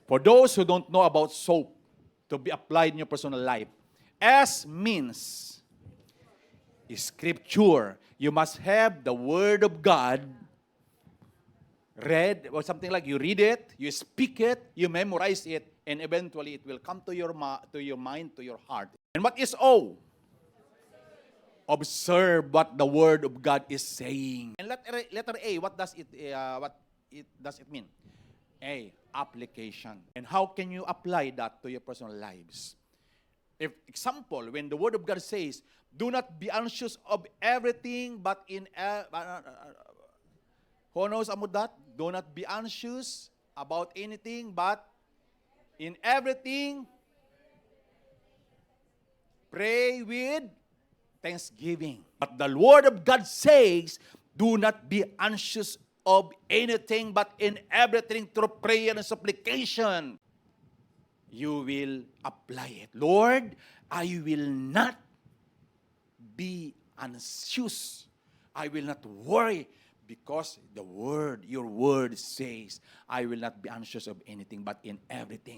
For those who don't know about soap to be applied in your personal life, S means scripture. You must have the Word of God read, or something like you read it, you speak it, you memorize it, and eventually it will come to your mind, to your heart. And what is O? Observe what the Word of God is saying. And letter A, what does it mean? A, application. And how can you apply that to your personal lives? If example, when the Word of God says, do not be anxious of everything, but who knows about that? Do not be anxious about anything, but in everything, pray with thanksgiving. But the Word of God says, do not be anxious of anything, but in everything through prayer and supplication, you will apply it. Lord, I will not be anxious. I will not worry, because your word says, I will not be anxious of anything, but in everything.